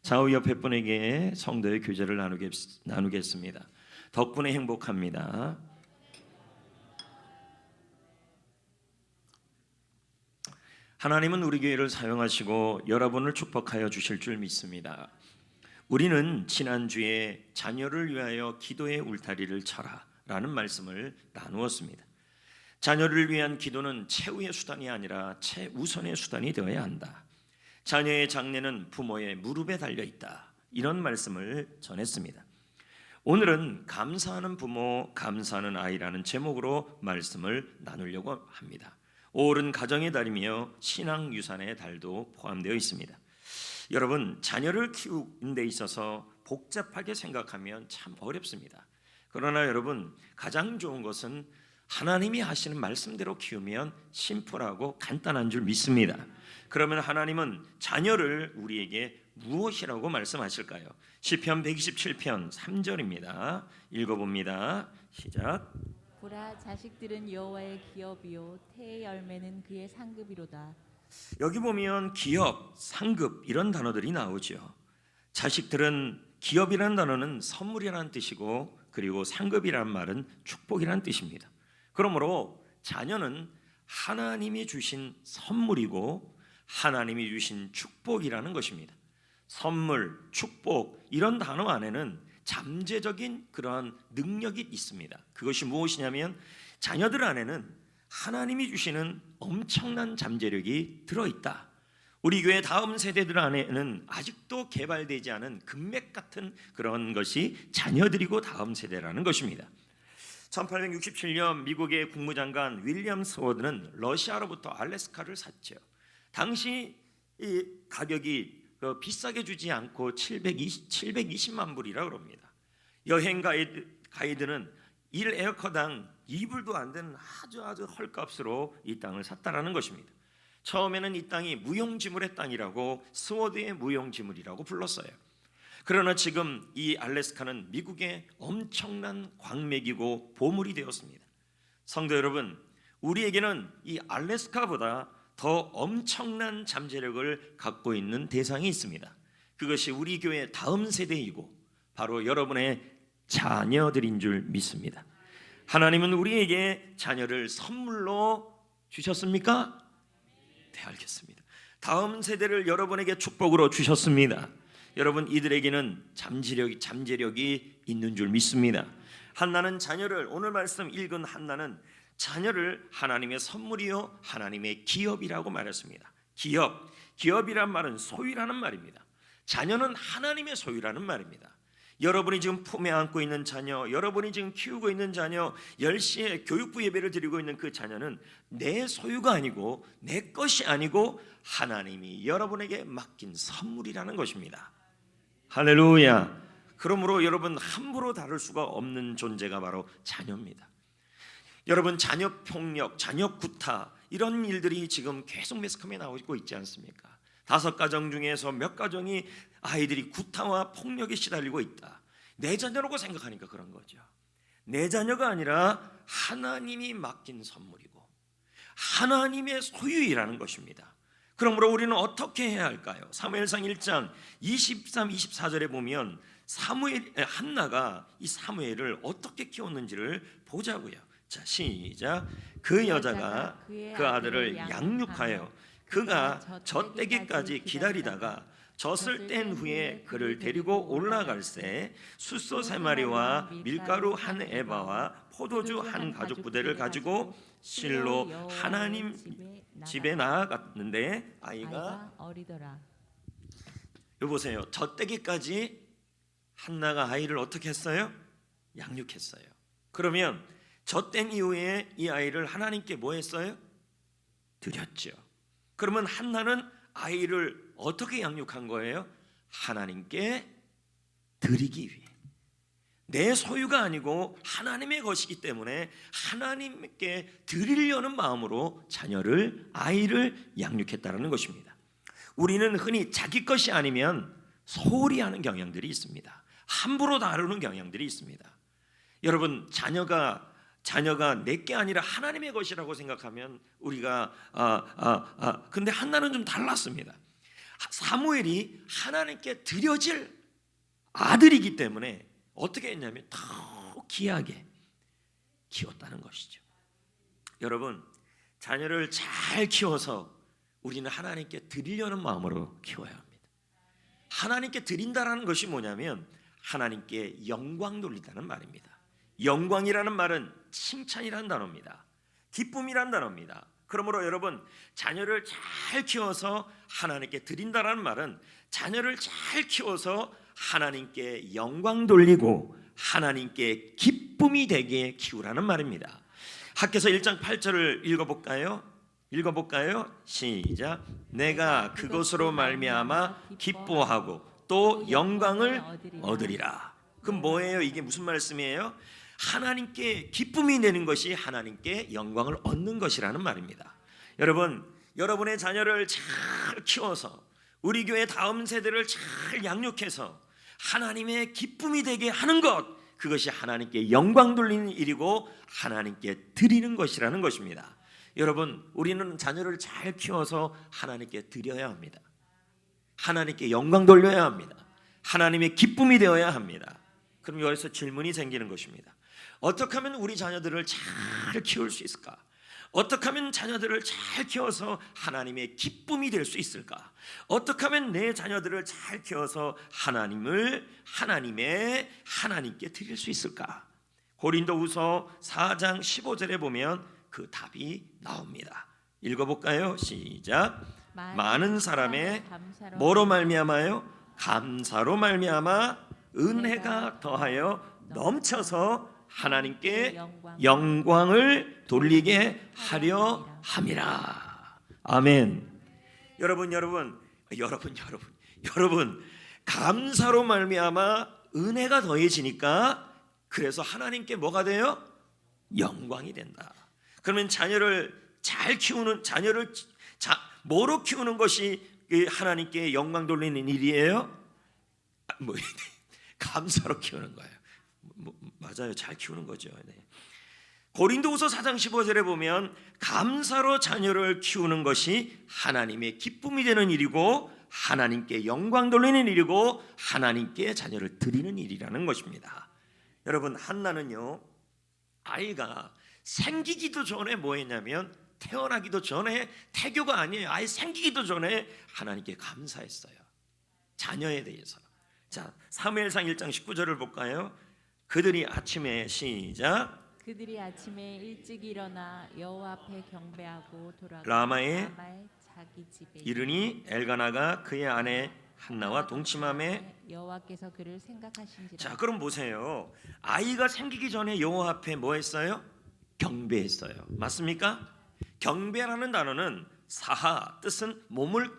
좌우 옆에 분에게 성도의 교제를 나누겠습니다. 덕분에 행복합니다. 하나님은 우리 교회를 사용하시고 여러분을 축복하여 주실 줄 믿습니다. 우리는 지난주에 자녀를 위하여 기도의 울타리를 쳐라 라는 말씀을 나누었습니다. 자녀를 위한 기도는 최후의 수단이 아니라 최우선의 수단이 되어야 한다. 자녀의 장래는 부모의 무릎에 달려있다, 이런 말씀을 전했습니다. 오늘은 감사하는 부모, 감사하는 아이라는 제목으로 말씀을 나누려고 합니다. 5월은 가정의 달이며 신앙유산의 달도 포함되어 있습니다. 여러분, 자녀를 키우는 데 있어서 복잡하게 생각하면 참 어렵습니다. 그러나 여러분, 가장 좋은 것은 하나님이 하시는 말씀대로 키우면 심플하고 간단한 줄 믿습니다. 그러면 하나님은 자녀를 우리에게 무엇이라고 말씀하실까요? 시편 127편 3절입니다. 읽어봅니다. 시작. 보라, 자식들은 여호와의 기업이요 태의 열매는 그의 상급이로다. 여기 보면 기업, 상급 이런 단어들이 나오죠. 자식들은, 기업이라는 단어는 선물이라는 뜻이고, 그리고 상급이라는 말은 축복이라는 뜻입니다. 그러므로 자녀는 하나님이 주신 선물이고 하나님이 주신 축복이라는 것입니다. 선물, 축복 이런 단어 안에는 잠재적인 그러한 능력이 있습니다. 그것이 무엇이냐면 자녀들 안에는 하나님이 주시는 엄청난 잠재력이 들어있다. 우리 교회 다음 세대들 안에는 아직도 개발되지 않은 금맥 같은 그런 것이 자녀들이고 다음 세대라는 것입니다. 1867년 미국의 국무장관 윌리엄 스워드는 러시아로부터 알래스카를 샀죠. 당시 이 가격이 비싸게 주지 않고 720만 불이라고 합니다. 여행 가이드는 1에어커당 2불도 안 되는 아주 헐값으로 이 땅을 샀다라는 것입니다. 처음에는 이 땅이 무용지물의 땅이라고, 스워드의 무용지물이라고 불렀어요. 그러나 지금 이 알래스카는 미국의 엄청난 광맥이고 보물이 되었습니다. 성도 여러분, 우리에게는 이 알래스카보다 더 엄청난 잠재력을 갖고 있는 대상이 있습니다. 그것이 우리 교회 다음 세대이고 바로 여러분의 자녀들인 줄 믿습니다. 하나님은 우리에게 자녀를 선물로 주셨습니까? 네, 알겠습니다. 다음 세대를 여러분에게 축복으로 주셨습니다. 여러분, 이들에게는 잠재력이 있는 줄 믿습니다. 한나는 자녀를, 오늘 말씀 읽은 한나는 자녀를 하나님의 선물이요 하나님의 기업이라고 말했습니다. 기업이란 말은 소유라는 말입니다. 자녀는 하나님의 소유라는 말입니다. 여러분이 지금 품에 안고 있는 자녀, 여러분이 지금 키우고 있는 자녀, 10시에 교육부 예배를 드리고 있는 그 자녀는 내 소유가 아니고, 내 것이 아니고 하나님이 여러분에게 맡긴 선물이라는 것입니다. 할렐루야. 그러므로 여러분, 함부로 다룰 수가 없는 존재가 바로 자녀입니다. 여러분, 자녀 폭력, 자녀 구타 이런 일들이 지금 계속 매스컴에 나오고 있지 않습니까? 5가정 중에서 몇 가정이 아이들이 구타와 폭력에 시달리고 있다. 내 자녀라고 생각하니까 그런 거죠. 내 자녀가 아니라 하나님이 맡긴 선물이고 하나님의 소유이라는 것입니다. 그러므로 우리는 어떻게 해야 할까요? 사무엘상 1장 23, 24절에 보면 한나가 이 사무엘을 어떻게 키웠는지를 보자고요. 자, 시작. 그 여자가 그 아들을 양육하여 그가 젖되기까지 기다리다가 젖을 뗀 후에 그를 데리고 올라갈새 숫소 3마리와 밀가루 1에바와 포도주 1가죽 부대를 가지고 실로 하나님 집에 나아갔는데 아이가 어리더라. 여기 보세요. 젖되기까지 한나가 아이를 어떻게 했어요? 양육했어요. 그러면 젖된 이후에 이 아이를 하나님께 뭐 했어요? 드렸죠. 그러면 한나는 아이를 어떻게 양육한 거예요? 하나님께 드리기 위해. 내 소유가 아니고 하나님의 것이기 때문에 하나님께 드리려는 마음으로 아이를 양육했다는 것입니다. 우리는 흔히 자기 것이 아니면 소홀히 하는 경향들이 있습니다. 함부로 다루는 경향들이 있습니다. 여러분, 자녀가 내게 아니라 하나님의 것이라고 생각하면 우리가 근데 한나는 좀 달랐습니다. 사무엘이 하나님께 드려질 아들이기 때문에 어떻게 했냐면 더 귀하게 키웠다는 것이죠. 여러분, 자녀를 잘 키워서 우리는 하나님께 드리려는 마음으로 키워야 합니다. 하나님께 드린다라는 것이 뭐냐면 하나님께 영광 돌린다는 말입니다. 영광이라는 말은 칭찬이라는 단어입니다. 기쁨이라는 단어입니다. 그러므로 여러분, 자녀를 잘 키워서 하나님께 드린다라는 말은 자녀를 잘 키워서 하나님께 영광 돌리고 하나님께 기쁨이 되게 키우라는 말입니다. 학개서 1장 8절을 읽어볼까요? 시작. 내가 그것으로 말미암아 기뻐하고 또 영광을 얻으리라. 그럼 뭐예요? 이게 무슨 말씀이에요? 하나님께 기쁨이 되는 것이 하나님께 영광을 얻는 것이라는 말입니다. 여러분, 여러분의 자녀를 잘 키워서 우리 교회 다음 세대를 잘 양육해서 하나님의 기쁨이 되게 하는 것, 그것이 하나님께 영광 돌리는 일이고 하나님께 드리는 것이라는 것입니다. 여러분, 우리는 자녀를 잘 키워서 하나님께 드려야 합니다. 하나님께 영광 돌려야 합니다. 하나님의 기쁨이 되어야 합니다. 그럼 여기서 질문이 생기는 것입니다. 어떻게 하면 우리 자녀들을 잘 키울 수 있을까? 어떻게 하면 자녀들을 잘 키워서 하나님의 기쁨이 될 수 있을까? 어떻게 하면 내 자녀들을 잘 키워서 하나님께 드릴 수 있을까? 고린도후서 4장 15절에 보면 그 답이 나옵니다. 읽어볼까요? 시작. 많은 사람의 뭐로 말미암아요? 감사로 말미암아 은혜가 더하여 넘쳐서 하나님께 영광을 돌리게 하려 함이라. 아멘. 여러분, 감사로 말미암아 은혜가 더해지니까 그래서 하나님께 뭐가 돼요? 영광이 된다. 그러면 자녀를 잘 키우는 뭐로 키우는 것이 하나님께 영광 돌리는 일이에요? 감사로 키우는 거예요. 맞아요. 잘 키우는 거죠. 네. 고린도후서 4장 15절에 보면 감사로 자녀를 키우는 것이 하나님의 기쁨이 되는 일이고 하나님께 영광 돌리는 일이고 하나님께 자녀를 드리는 일이라는 것입니다. 여러분, 한나는요, 아이가 생기기도 전에 뭐 했냐면 태어나기도 전에, 태교가 아니에요. 아이 생기기도 전에 하나님께 감사했어요. 자녀에 대해서. 자, 사무엘상 1장 19절을 볼까요? 그들이 아침에 시작. 그들이 아침에 일찍 일어나 여호와 앞에 경배하고 돌아가 라마에 자기 집에 이르니 엘가나가 그의 아내 한나와 동침함에 여호와께서 그를 생각하신지라. 자, 그럼 보세요. 아이가 생기기 전에 여호와 앞에 뭐 했어요? 경배했어요. 맞습니까? 경배라는 단어는 사하, 뜻은 몸을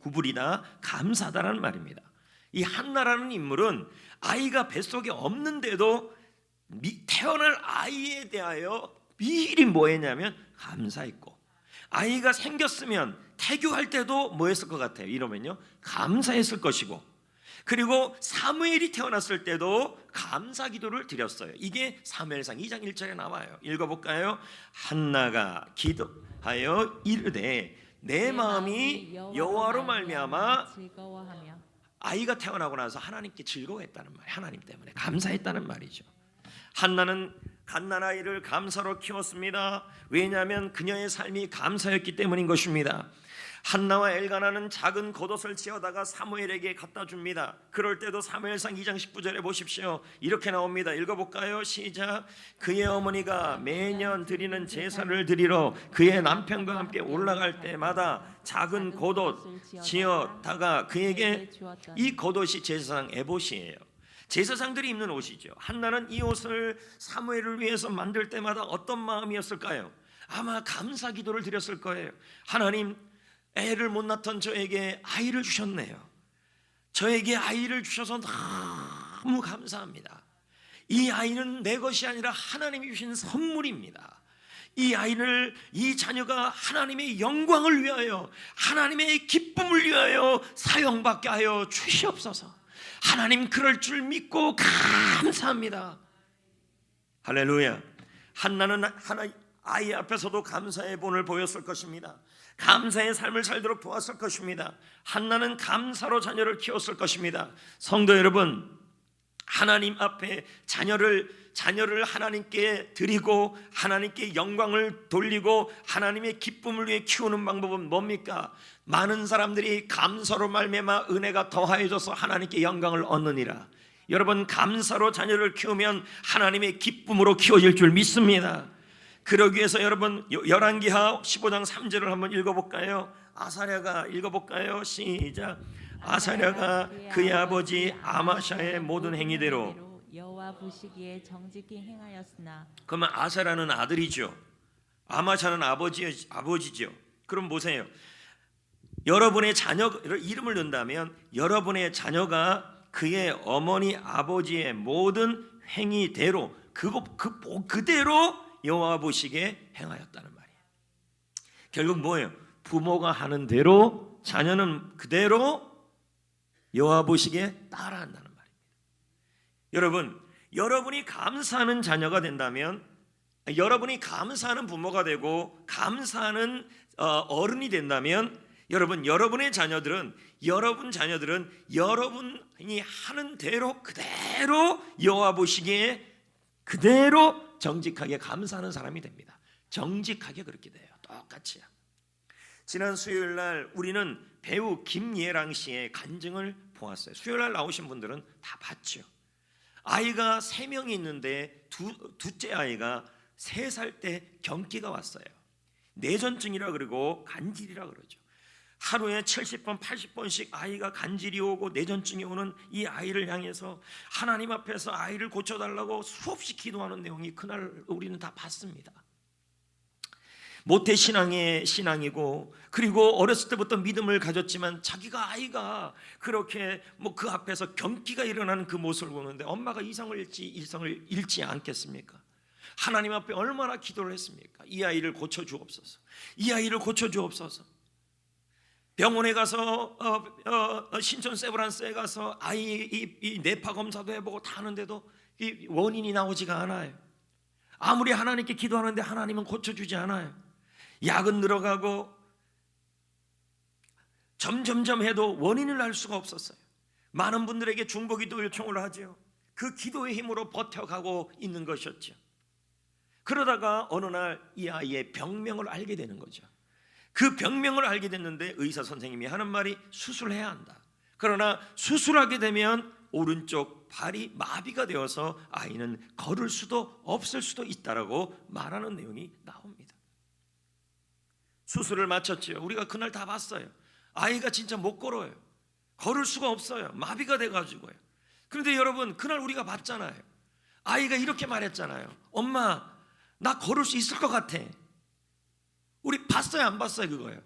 구부리다, 감사하다라는 말입니다. 이 한나라는 인물은 아이가 뱃속에 없는데도 태어날 아이에 대하여 미리 뭐 했냐면 감사했고, 아이가 생겼으면 태교할 때도 뭐 했을 것 같아요? 이러면요, 감사했을 것이고, 그리고 사무엘이 태어났을 때도 감사 기도를 드렸어요. 이게 사무엘상 2장 1절에 나와요. 읽어볼까요? 한나가 기도하여 이르되 내 마음이 여호와로 말미암아 즐거워하며. 아이가 태어나고 나서 하나님께 즐거워했다는 말, 하나님 때문에 감사했다는 말이죠. 한나는 갓난아이를 감사로 키웠습니다. 왜냐하면 그녀의 삶이 감사였기 때문인 것입니다. 한나와 엘가나는 작은 겉옷을 지어다가 사무엘에게 갖다 줍니다. 그럴 때도 사무엘상 2장 19절에 보십시오. 이렇게 나옵니다. 읽어볼까요? 시작. 그의 어머니가 매년 드리는 제사를 드리러 그의 남편과 함께 올라갈 때마다 작은 겉옷 지어다가 그에게, 이 겉옷이 제사상 에봇이에요. 제사장들이 입는 옷이죠. 한나는 이 옷을 사무엘을 위해서 만들 때마다 어떤 마음이었을까요? 아마 감사 기도를 드렸을 거예요. 하나님, 애를 못 낳던 저에게 아이를 주셨네요. 저에게 아이를 주셔서 너무 감사합니다. 이 아이는 내 것이 아니라 하나님이 주신 선물입니다. 이 자녀가 하나님의 영광을 위하여, 하나님의 기쁨을 위하여 사용받게 하여 주시옵소서. 하나님, 그럴 줄 믿고 감사합니다. 할렐루야. 한나는 아이 앞에서도 감사의 본을 보였을 것입니다. 감사의 삶을 살도록 도왔을 것입니다. 한나는 감사로 자녀를 키웠을 것입니다. 성도 여러분, 하나님 앞에 자녀를 하나님께 드리고 하나님께 영광을 돌리고 하나님의 기쁨을 위해 키우는 방법은 뭡니까? 많은 사람들이 감사로 말미암아 은혜가 더하여져서 하나님께 영광을 얻느니라. 여러분, 감사로 자녀를 키우면 하나님의 기쁨으로 키워질 줄 믿습니다. 그러기 위해서 여러분, 열왕기하 15장 3절을 한번 읽어볼까요? 아사랴가 읽어볼까요? 시작. 아사랴가 그의 아버지 아마샤의 모든 행위대로 여호와 보시기에 정직히 행하였으나. 그러면 아사랴는 아들이죠. 아마샤는 아버지죠. 그럼 보세요. 여러분의 자녀 이름을 넣는다면 여러분의 자녀가 그의 어머니 아버지의 모든 행위대로 그대로 여호와 보시기에 행하였다는 말이에요. 결국 뭐예요? 부모가 하는 대로 자녀는 그대로 여호와 보시기에 따라한다는 말입니다. 여러분이 감사하는 자녀가 된다면, 여러분이 감사하는 부모가 되고 감사하는 어른이 된다면, 여러분의 자녀들은 여러분이 하는 대로 그대로 여호와 보시기에 그대로 정직하게 감사하는 사람이 됩니다. 정직하게 그렇게 돼요. 똑같이요. 지난 수요일 날 우리는 배우 김예랑 씨의 간증을 보았어요. 수요일 날 나오신 분들은 다 봤죠. 아이가 3명이 있는데 둘째 아이가 3살 때 경기가 왔어요. 뇌전증이라 그러고 간질이라 그러죠. 하루에 70번 80번씩 아이가 간질이 오고 뇌전증이 오는 이 아이를 향해서 하나님 앞에서 아이를 고쳐달라고 수없이 기도하는 내용이 그날 우리는 다 봤습니다. 모태 신앙의 신앙이고, 그리고 어렸을 때부터 믿음을 가졌지만 자기가 아이가 그렇게 그 앞에서 경기가 일어나는 그 모습을 보는데 엄마가 일성을 잃지 않겠습니까? 하나님 앞에 얼마나 기도를 했습니까? 이 아이를 고쳐주옵소서. 이 아이를 고쳐주옵소서. 병원에 가서 신촌 세브란스에 가서 아이 이 뇌파 검사도 해보고 다 하는데도 이 원인이 나오지가 않아요. 아무리 하나님께 기도하는데 하나님은 고쳐주지 않아요. 약은 늘어가고 점점점 해도 원인을 알 수가 없었어요. 많은 분들에게 중보기도 요청을 하죠. 그 기도의 힘으로 버텨가고 있는 것이었죠. 그러다가 어느 날 이 아이의 병명을 알게 되는 거죠. 그 병명을 알게 됐는데 의사 선생님이 하는 말이 수술해야 한다. 그러나 수술하게 되면 오른쪽 발이 마비가 되어서 아이는 걸을 수도 없을 수도 있다라고 말하는 내용이 나옵니다. 수술을 마쳤죠. 우리가 그날 다 봤어요. 아이가 진짜 못 걸어요. 걸을 수가 없어요. 마비가 돼가지고요. 그런데 여러분, 그날 우리가 봤잖아요. 아이가 이렇게 말했잖아요. 엄마, 나 걸을 수 있을 것 같아. 우리 봤어요, 안 봤어요? 그거요.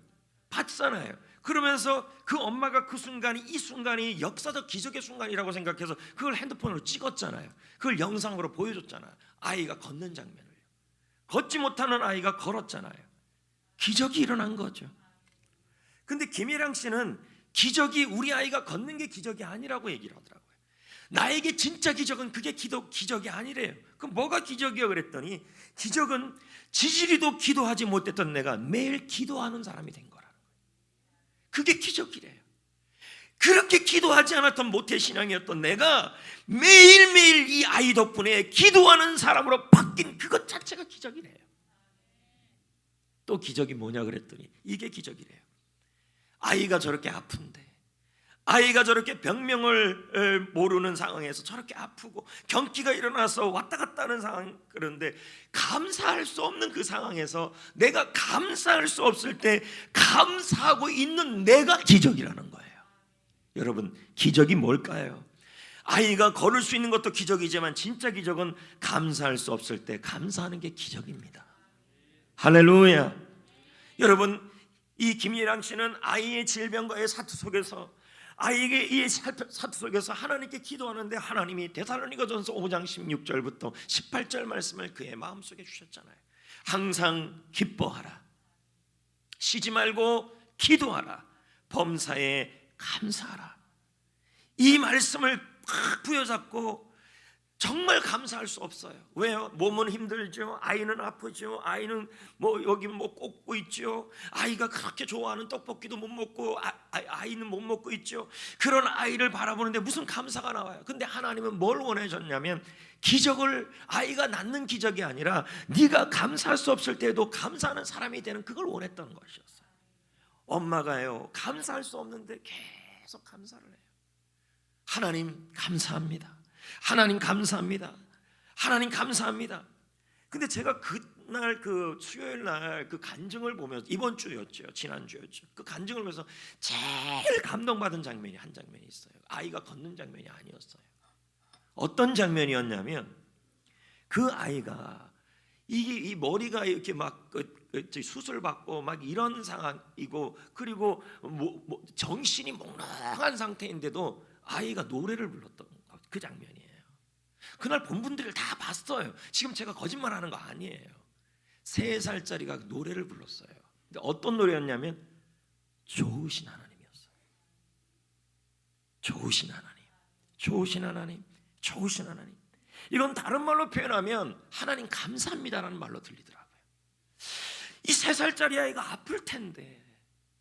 봤잖아요. 그러면서 그 엄마가 이 순간이 역사적 기적의 순간이라고 생각해서 그걸 핸드폰으로 찍었잖아요. 그걸 영상으로 보여줬잖아요. 아이가 걷는 장면을. 걷지 못하는 아이가 걸었잖아요. 기적이 일어난 거죠. 근데 김예랑 씨는 기적이 우리 아이가 걷는 게 기적이 아니라고 얘기를 하더라고요. 나에게 진짜 기적은 그게 기적이 아니래요. 그럼 뭐가 기적이야 그랬더니, 기적은 지지리도 기도하지 못했던 내가 매일 기도하는 사람이 된 거라는 거예요. 그게 기적이래요. 그렇게 기도하지 않았던 모태신앙이었던 내가 매일매일 이 아이 덕분에 기도하는 사람으로 바뀐 그것 자체가 기적이래요. 또 기적이 뭐냐 그랬더니 이게 기적이래요. 아이가 저렇게 아픈데, 아이가 저렇게 병명을 모르는 상황에서 저렇게 아프고 경기가 일어나서 왔다 갔다 하는 상황, 그런데 감사할 수 없는 그 상황에서 내가 감사할 수 없을 때 감사하고 있는 내가 기적이라는 거예요. 여러분, 기적이 뭘까요? 아이가 걸을 수 있는 것도 기적이지만 진짜 기적은 감사할 수 없을 때 감사하는 게 기적입니다. 할렐루야. 여러분, 이 김예랑 씨는 아이의 질병과의 사투 속에서 아이에게 이 사투 속에서 하나님께 기도하는데 하나님이 데살로니가전서 5장 16절부터 18절 말씀을 그의 마음속에 주셨잖아요. 항상 기뻐하라, 쉬지 말고 기도하라, 범사에 감사하라. 이 말씀을 팍 부여잡고 정말 감사할 수 없어요. 왜요? 몸은 힘들죠. 아이는 아프죠. 아이는 뭐 여기 뭐 꽂고 있죠. 아이가 그렇게 좋아하는 떡볶이도 못 먹고 아이는 못 먹고 있죠. 그런 아이를 바라보는데 무슨 감사가 나와요? 근데 하나님은 뭘 원하셨냐면 기적을, 아이가 낳는 기적이 아니라 네가 감사할 수 없을 때에도 감사하는 사람이 되는, 그걸 원했던 것이었어요. 엄마가요, 감사할 수 없는데 계속 감사를 해요. 하나님 감사합니다. 하나님 감사합니다. 하나님 감사합니다. 근데 제가 그날 그 수요일 날 그 간증을 보면서, 이번 주였죠, 지난주였죠, 그 간증을 보면서 제일 감동받은 장면이 한 장면이 있어요. 아이가 걷는 장면이 아니었어요. 어떤 장면이었냐면, 그 아이가 이 머리가 이렇게 막 수술 받고 막 이런 상황이고, 그리고 정신이 몽롱한 상태인데도 아이가 노래를 불렀던 그 장면이에요. 그날 본 분들을 다 봤어요. 지금 제가 거짓말하는 거 아니에요. 3살짜리가 노래를 불렀어요. 근데 어떤 노래였냐면 좋으신 하나님이었어요. 좋으신 하나님, 좋으신 하나님, 좋으신 하나님. 이건 다른 말로 표현하면 하나님 감사합니다라는 말로 들리더라고요. 이 3살짜리 아이가 아플 텐데,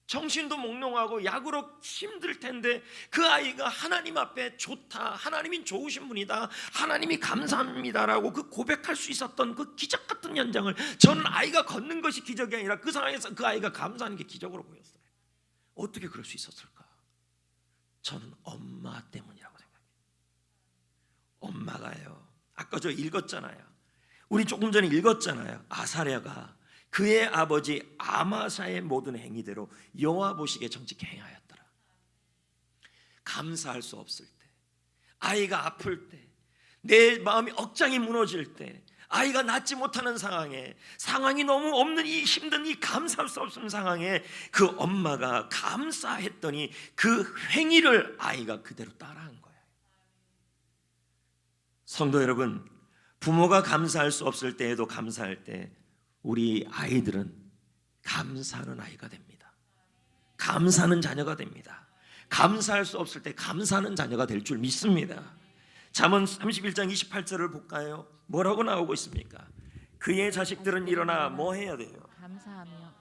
정신도 몽롱하고 약으로 힘들 텐데, 그 아이가 하나님 앞에 좋다, 하나님이 좋으신 분이다, 하나님이 감사합니다라고 그 고백할 수 있었던 그 기적 같은 현장을, 저는 아이가 걷는 것이 기적이 아니라 그 상황에서 그 아이가 감사하는 게 기적으로 보였어요. 어떻게 그럴 수 있었을까? 저는 엄마 때문이라고 생각해요. 엄마가요, 아까 저 읽었잖아요. 우리 조금 전에 읽었잖아요. 아사랴가 그의 아버지 아마사의 모든 행위대로 여호와 보시기에 정직히 행하였더라. 감사할 수 없을 때, 아이가 아플 때, 내 마음이 억장이 무너질 때, 아이가 낫지 못하는 상황에, 상황이 너무 없는 이 힘든 이 감사할 수 없는 상황에 그 엄마가 감사했더니 그 행위를 아이가 그대로 따라한 거예요. 성도 여러분, 부모가 감사할 수 없을 때에도 감사할 때 우리 아이들은 감사하는 아이가 됩니다. 감사하는 자녀가 됩니다. 감사할 수 없을 때 감사하는 자녀가 될 줄 믿습니다. 잠언 31장 28절을 볼까요? 뭐라고 나오고 있습니까? 그의 자식들은 일어나 뭐 해야 돼요? 감사하며.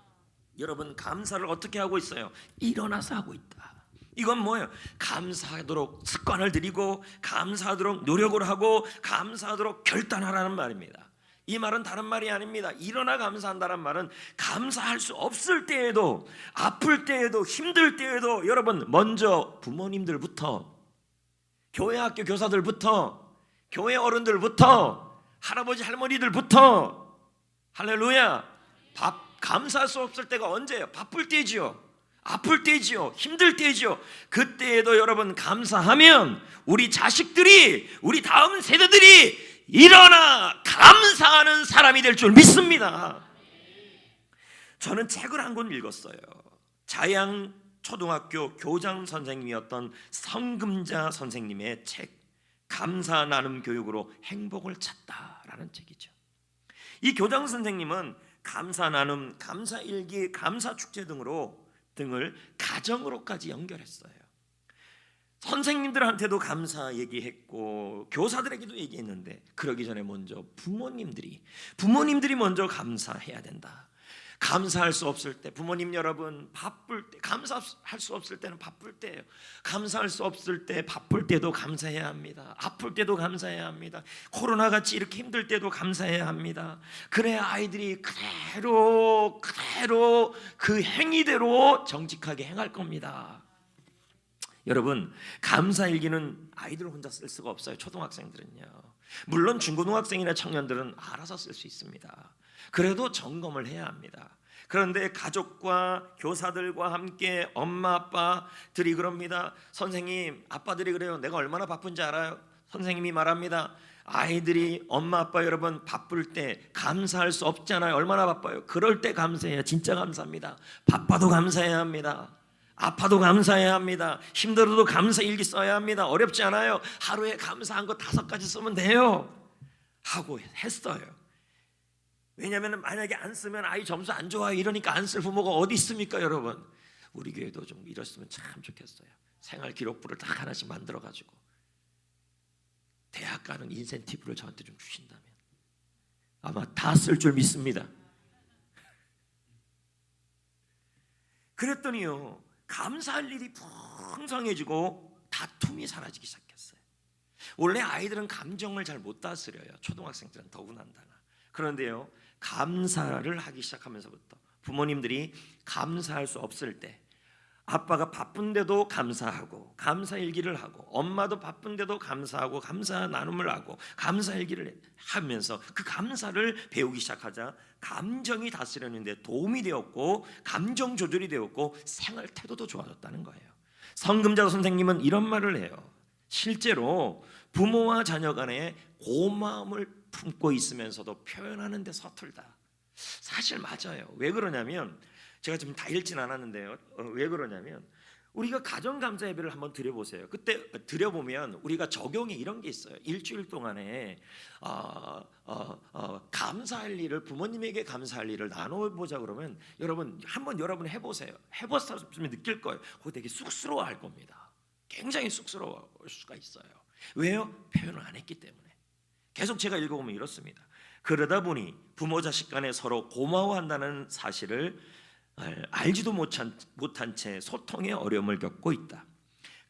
여러분, 감사를 어떻게 하고 있어요? 일어나서 하고 있다. 이건 뭐예요? 감사하도록 습관을 들이고, 감사하도록 노력을 하고, 감사하도록 결단하라는 말입니다. 이 말은 다른 말이 아닙니다. 일어나 감사한다는 말은 감사할 수 없을 때에도, 아플 때에도, 힘들 때에도 여러분, 먼저 부모님들부터, 교회 학교 교사들부터, 교회 어른들부터, 할아버지 할머니들부터, 할렐루야, 감사할 수 없을 때가 언제예요? 바쁠 때지요, 아플 때지요, 힘들 때지요. 그때에도 여러분 감사하면 우리 자식들이, 우리 다음 세대들이 일어나 감사하는 사람이 될 줄 믿습니다. 저는 책을 한 권 읽었어요. 자양 초등학교 교장 선생님이었던 성금자 선생님의 책, 감사 나눔 교육으로 행복을 찾다라는 책이죠. 이 교장 선생님은 감사 나눔, 감사 일기, 감사 축제 등을 가정으로까지 연결했어요. 선생님들한테도 감사 얘기했고, 교사들에게도 얘기했는데, 그러기 전에 먼저 부모님들이 먼저 감사해야 된다. 감사할 수 없을 때, 부모님 여러분, 바쁠 때, 감사할 수 없을 때는 바쁠 때예요. 감사할 수 없을 때, 바쁠 때도 감사해야 합니다. 아플 때도 감사해야 합니다. 코로나같이 이렇게 힘들 때도 감사해야 합니다. 그래야 아이들이 그대로 그 행위대로 정직하게 행할 겁니다. 여러분, 감사일기는 아이들 혼자 쓸 수가 없어요. 초등학생들은요. 물론 중고등학생이나 청년들은 알아서 쓸 수 있습니다. 그래도 점검을 해야 합니다. 그런데 가족과 교사들과 함께 엄마 아빠들이 그럽니다. 선생님, 아빠들이 그래요. 내가 얼마나 바쁜지 알아요? 선생님이 말합니다. 아이들이 엄마 아빠 여러분 바쁠 때 감사할 수 없잖아요. 얼마나 바빠요? 그럴 때 감사해야 진짜 감사합니다. 바빠도 감사해야 합니다. 아파도 감사해야 합니다. 힘들어도 감사 일기 써야 합니다. 어렵지 않아요. 하루에 감사한 거 5가지 쓰면 돼요 하고 했어요. 왜냐하면 만약에 안 쓰면 아이 점수 안 좋아요. 이러니까 안 쓸 부모가 어디 있습니까 여러분? 우리 교회도 좀 이랬으면 참 좋겠어요. 생활 기록부를 딱 하나씩 만들어가지고 대학 가는 인센티브를 저한테 좀 주신다면 아마 다 쓸 줄 믿습니다. 그랬더니요, 감사할 일이 풍성해지고 다툼이 사라지기 시작했어요. 원래 아이들은 감정을 잘 못 다스려요. 초등학생들은 더군다나. 그런데요, 감사를 하기 시작하면서부터 부모님들이 감사할 수 없을 때 아빠가 바쁜데도 감사하고 감사일기를 하고, 엄마도 바쁜데도 감사하고 감사 나눔을 하고 감사일기를 하면서 그 감사를 배우기 시작하자 감정이 다스리는 데 도움이 되었고 감정 조절이 되었고 생활 태도도 좋아졌다는 거예요. 성금자 선생님은 이런 말을 해요. 실제로 부모와 자녀 간에 고마움을 품고 있으면서도 표현하는 데 서툴다. 사실 맞아요. 왜 그러냐면, 제가 지금 다 읽진 않았는데요, 왜 그러냐면 우리가 가정감사 예배를 한번 드려보세요. 그때 드려보면 우리가 적용이 이런 게 있어요. 일주일 동안에 감사할 일을, 부모님에게 감사할 일을 나눠보자 그러면 여러분 한번 해보세요. 해봤으면 느낄 거예요. 그거 되게 쑥스러워할 겁니다. 굉장히 쑥스러워할 수가 있어요. 왜요? 표현을 안 했기 때문에. 계속 제가 읽어보면 이렇습니다. 그러다 보니 부모 자식 간에 서로 고마워한다는 사실을 알지도 못한 채 소통에 어려움을 겪고 있다.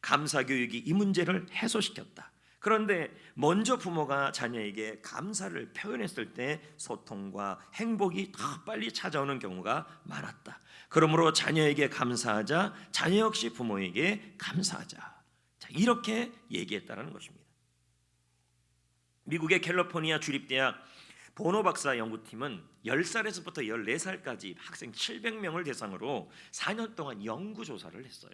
감사 교육이 이 문제를 해소시켰다. 그런데 먼저 부모가 자녀에게 감사를 표현했을 때 소통과 행복이 더 빨리 찾아오는 경우가 많았다. 그러므로 자녀에게 감사하자, 자녀 역시 부모에게 감사하자. 자, 이렇게 얘기했다는 것입니다. 미국의 캘리포니아 주립대학 보노 박사 연구팀은 10살에서부터 14살까지 학생 700명을 대상으로 4년 동안 연구조사를 했어요.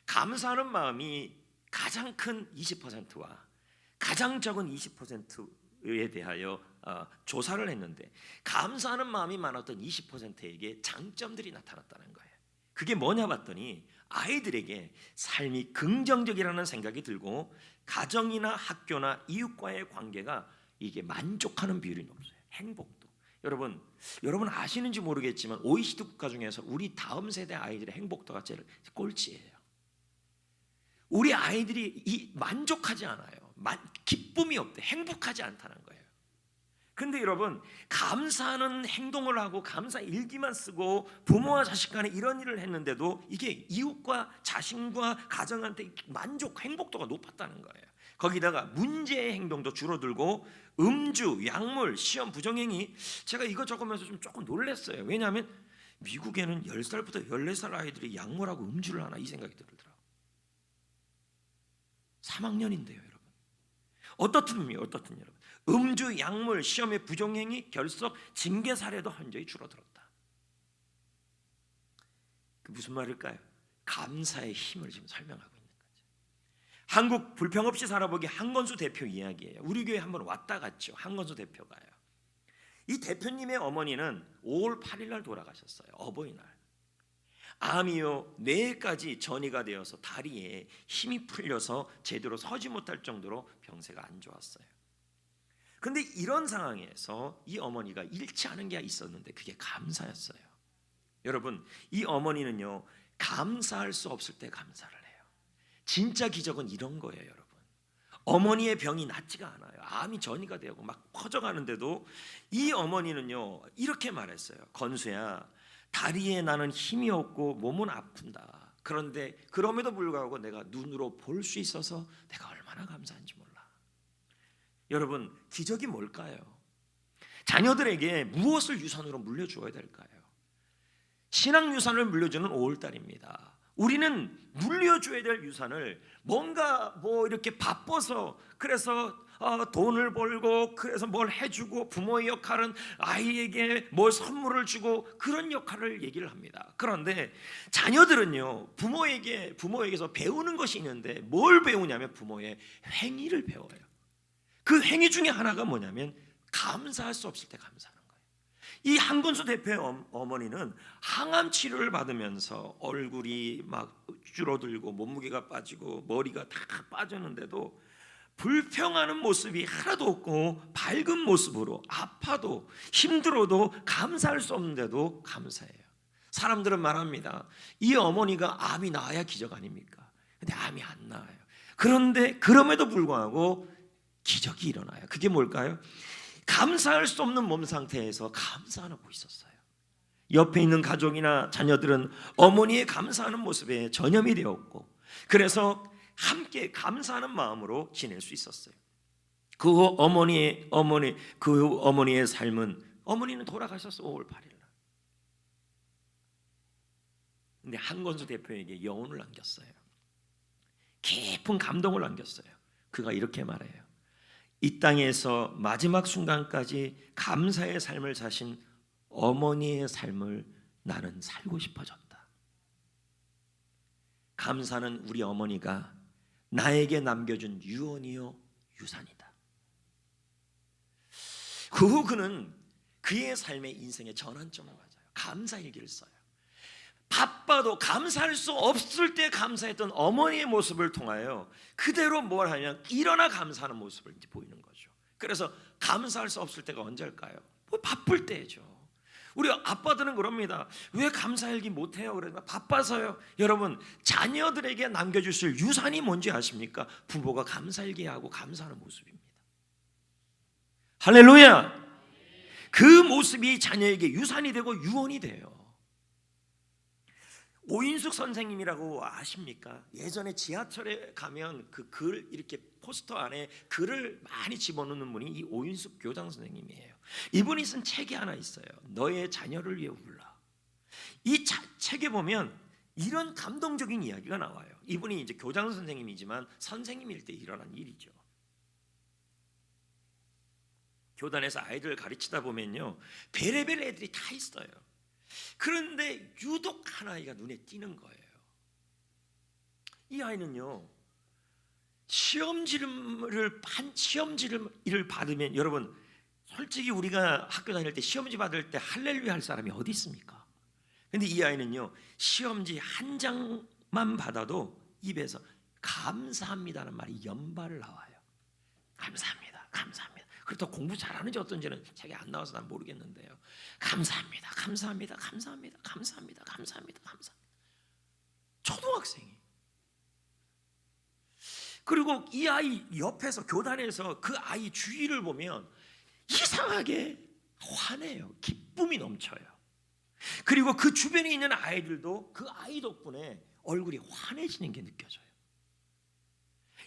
감사하는 마음이 가장 큰 20%와 가장 적은 20%에 대하여 조사를 했는데, 감사하는 마음이 많았던 20%에게 장점들이 나타났다는 거예요. 그게 뭐냐 봤더니 아이들에게 삶이 긍정적이라는 생각이 들고 가정이나 학교나 이웃과의 관계가 이게 만족하는 비율이 높아요. 행복도. 여러분 아시는지 모르겠지만 OECD 국가 중에서 우리 다음 세대 아이들의 행복도가 제일 꼴찌예요. 우리 아이들이 만족하지 않아요. 기쁨이 없대. 행복하지 않다는 거예요. 근데 여러분, 감사하는 행동을 하고 감사 일기만 쓰고 부모와 자식 간에 이런 일을 했는데도 이게 이웃과 자신과 가정한테 행복도가 높았다는 거예요. 거기다가 문제의 행동도 줄어들고 음주, 약물, 시험 부정행위, 제가 이거 적으면서 조금 놀랐어요. 왜냐하면 미국에는 10살부터 14살 아이들이 약물하고 음주를 하나, 이 생각이 들더라고요. 3학년인데요, 여러분. 어떻든 여러분, 음주, 약물, 시험의 부정행위, 결석, 징계 사례도 현저히 줄어들었다. 그 무슨 말일까요? 감사의 힘을 지금 설명하고 있는 거죠. 한국 불평 없이 살아보기 한건수 대표 이야기예요. 우리 교회 한번 왔다 갔죠. 한건수 대표가요. 이 대표님의 어머니는 5월 8일 날 돌아가셨어요. 어버이날. 암이요 뇌까지 전이가 되어서 다리에 힘이 풀려서 제대로 서지 못할 정도로 병세가 안 좋았어요. 근데 이런 상황에서 이 어머니가 잃지 않은 게 있었는데 그게 감사였어요. 여러분, 이 어머니는요 감사할 수 없을 때 감사를 해요. 진짜 기적은 이런 거예요, 여러분. 어머니의 병이 낫지가 않아요. 암이 전이가 되고 막 퍼져가는데도 이 어머니는요 이렇게 말했어요. 건수야, 다리에 나는 힘이 없고 몸은 아픈다. 그런데 그럼에도 불구하고 내가 눈으로 볼 수 있어서 내가 얼마나 감사한지 몰라. 여러분, 기적이 뭘까요? 자녀들에게 무엇을 유산으로 물려주어야 될까요? 신앙 유산을 물려주는 5월달입니다. 우리는 물려줘야 될 유산을 뭔가 이렇게 바빠서, 그래서 돈을 벌고 그래서 뭘 해주고, 부모의 역할은 아이에게 뭘 선물을 주고 그런 역할을 얘기를 합니다. 그런데 자녀들은요 부모에게서 배우는 것이 있는데 뭘 배우냐면 부모의 행위를 배워요. 그 행위 중에 하나가 뭐냐면 감사할 수 없을 때 감사하는 거예요. 이 한건수 대표의 어머니는 항암 치료를 받으면서 얼굴이 막 줄어들고 몸무게가 빠지고 머리가 다 빠졌는데도 불평하는 모습이 하나도 없고 밝은 모습으로, 아파도 힘들어도 감사할 수 없는데도 감사해요. 사람들은 말합니다. 이 어머니가 암이 나아야 기적 아닙니까? 근데 암이 안 나아요. 그런데 그럼에도 불구하고 기적이 일어나요. 그게 뭘까요? 감사할 수 없는 몸 상태에서 감사하고 있었어요. 옆에 있는 가족이나 자녀들은 어머니의 감사하는 모습에 전염이 되었고, 그래서 함께 감사하는 마음으로 지낼 수 있었어요. 그 어머니의 삶은, 어머니는 돌아가셨어 5월 8일 날. 근데 한건수 대표에게 여운을 남겼어요. 깊은 감동을 남겼어요. 그가 이렇게 말해요. 이 땅에서 마지막 순간까지 감사의 삶을 사신 어머니의 삶을 나는 살고 싶어졌다. 감사는 우리 어머니가 나에게 남겨준 유언이요 유산이다. 그 후 그는 그의 삶의 인생의 전환점을 맞아요. 감사일기를 써요. 바빠도 감사할 수 없을 때 감사했던 어머니의 모습을 통하여 그대로 뭘 하냐면 일어나 감사하는 모습을 이제 보이는 거죠. 그래서 감사할 수 없을 때가 언제일까요? 뭐 바쁠 때죠. 우리 아빠들은 그럽니다. 왜 감사일기 못해요? 그러면 바빠서요. 여러분, 자녀들에게 남겨주실 유산이 뭔지 아십니까? 부모가 감사일기하고 감사하는 모습입니다. 할렐루야. 그 모습이 자녀에게 유산이 되고 유언이 돼요. 오인숙 선생님이라고 아십니까? 예전에 지하철에 가면 그 글 이렇게 포스터 안에 글을 많이 집어넣는 분이 이 오인숙 교장 선생님이에요. 이분이 쓴 책이 하나 있어요. 너의 자녀를 위해 울라. 이 책에 보면 이런 감동적인 이야기가 나와요. 이분이 이제 교장 선생님이지만 선생님일 때 일어난 일이죠. 교단에서 아이들을 가르치다 보면요, 별의별 애들이 다 있어요. 그런데 유독 한 아이가 눈에 띄는 거예요. 이 아이는요, 시험지를 받으면, 여러분 솔직히 우리가 학교 다닐 때 시험지 받을 때 할렐루야 할 사람이 어디 있습니까? 근데 이 아이는요, 시험지 한 장만 받아도 입에서 감사합니다는 말이 연발을 나와요. 감사합니다, 감사합니다. 그렇다고 공부 잘하는지 어떤지는 책에 안 나와서 난 모르겠는데요. 감사합니다, 감사합니다, 감사합니다, 감사합니다, 감사합니다, 감사합니다. 초등학생이. 그리고 이 아이 옆에서 교단에서 그 아이 주위를 보면 이상하게 환해요. 기쁨이 넘쳐요. 그리고 그 주변에 있는 아이들도 그 아이 덕분에 얼굴이 환해지는 게 느껴져요.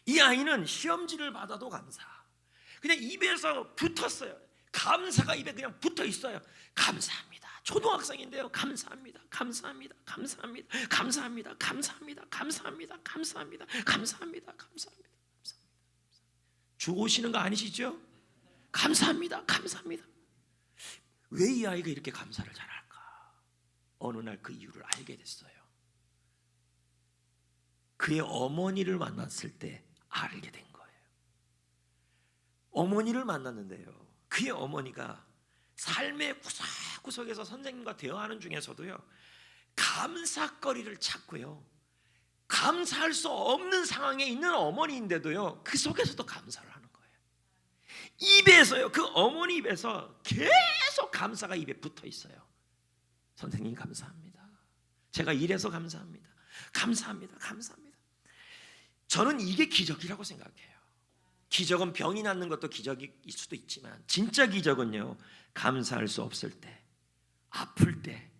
이 아이는 시험지를 받아도 감사. 그냥 입에서 붙었어요. 감사가 입에 그냥 붙어 있어요. 감사합니다. 초등학생인데요. 감사합니다. 감사합니다. 감사합니다. 감사합니다. 감사합니다. 감사합니다. 감사합니다. 감사합니다. 감사합니다. 주 오시는 거 아니시죠? 감사합니다. 감사합니다. 왜 이 아이가 이렇게 감사를 잘할까? 어느 날 그 이유를 알게 됐어요. 그의 어머니를 만났을 때 알게 된 거예요. 어머니를 만났는데요, 그의 어머니가 삶의 구석구석에서 선생님과 대화하는 중에서도요, 감사거리를 찾고요, 감사할 수 없는 상황에 있는 어머니인데도요, 그 속에서도 감사를 하는 거예요. 입에서요, 그 어머니 입에서 계속 감사가 입에 붙어 있어요. 선생님 감사합니다. 제가 이래서 감사합니다. 감사합니다. 감사합니다. 저는 이게 기적이라고 생각해요. 기적은 병이 낫는 것도 기적일 수도 있지만 진짜 기적은요, 감사할 수 없을 때, 아플 때,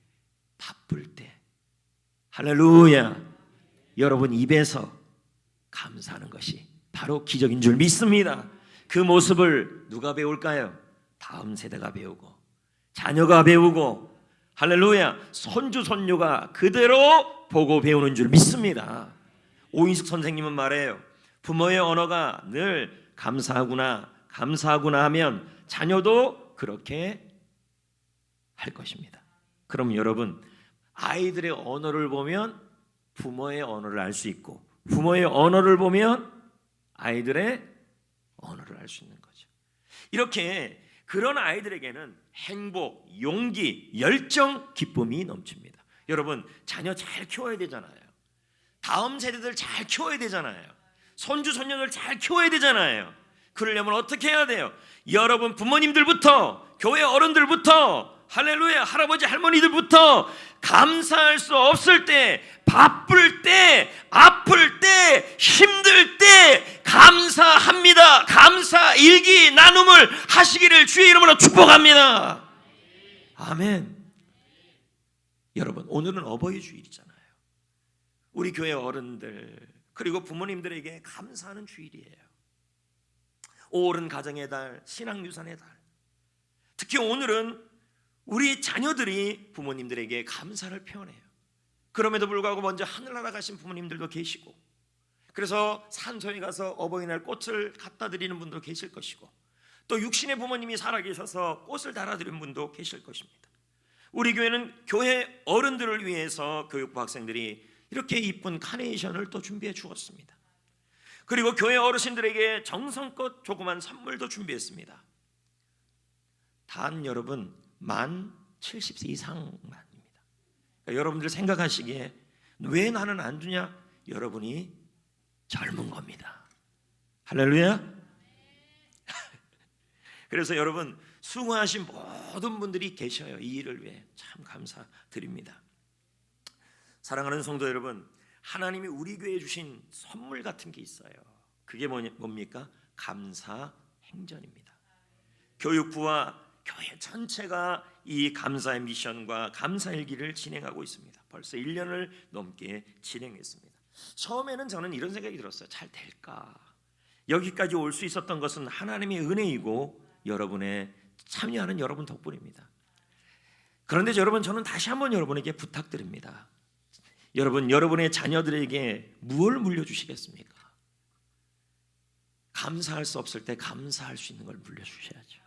바쁠 때, 할렐루야, 여러분 입에서 감사하는 것이 바로 기적인 줄 믿습니다. 그 모습을 누가 배울까요? 다음 세대가 배우고, 자녀가 배우고, 할렐루야, 손주 손녀가 그대로 보고 배우는 줄 믿습니다. 오인숙 선생님은 말해요. 부모의 언어가 늘 감사하구나, 감사하구나 하면 자녀도 그렇게 할 것입니다. 그럼 여러분, 아이들의 언어를 보면 부모의 언어를 알 수 있고, 부모의 언어를 보면 아이들의 언어를 알 수 있는 거죠. 이렇게 그런 아이들에게는 행복, 용기, 열정, 기쁨이 넘칩니다. 여러분, 자녀 잘 키워야 되잖아요. 다음 세대들 잘 키워야 되잖아요. 손주 손녀들 잘 키워야 되잖아요. 그러려면 어떻게 해야 돼요? 여러분 부모님들부터, 교회 어른들부터, 할렐루야. 할아버지 할머니들부터 감사할 수 없을 때, 바쁠 때, 아플 때, 힘들 때 감사합니다. 감사 일기 나눔을 하시기를 주의 이름으로 축복합니다. 아멘. 여러분, 오늘은 어버이 주일이잖아요. 우리 교회 어른들 그리고 부모님들에게 감사하는 주일이에요. 옳은 가정의 달, 신앙유산의 달. 특히 오늘은 우리 자녀들이 부모님들에게 감사를 표현해요. 그럼에도 불구하고 먼저 하늘나라 가신 부모님들도 계시고, 그래서 산소에 가서 어버이날 꽃을 갖다 드리는 분도 계실 것이고, 또 육신의 부모님이 살아계셔서 꽃을 달아드리는 분도 계실 것입니다. 우리 교회는 교회 어른들을 위해서 교육부 학생들이 이렇게 이쁜 카네이션을 또 준비해 주었습니다. 그리고 교회 어르신들에게 정성껏 조그만 선물도 준비했습니다. 단 여러분 만 70세 이상만입니다. 그러니까 여러분들 생각하시기에 왜 나는 안 주냐? 여러분이 젊은 겁니다. 할렐루야. 그래서 여러분 수고하신 모든 분들이 계셔요. 이 일을 위해 참 감사드립니다. 사랑하는 성도 여러분, 하나님이 우리 교회에 주신 선물 같은 게 있어요. 그게 뭡니까? 감사 행전입니다. 교육부와 교회 전체가 이 감사의 미션과 감사일기를 진행하고 있습니다. 벌써 1년을 넘게 진행했습니다. 처음에는 저는 이런 생각이 들었어요. 잘 될까? 여기까지 올 수 있었던 것은 하나님의 은혜이고 여러분의 참여하는 여러분 덕분입니다. 그런데 여러분, 저는 다시 한번 여러분에게 부탁드립니다. 여러분의 자녀들에게 무엇을 물려주시겠습니까? 감사할 수 없을 때 감사할 수 있는 걸 물려주셔야죠.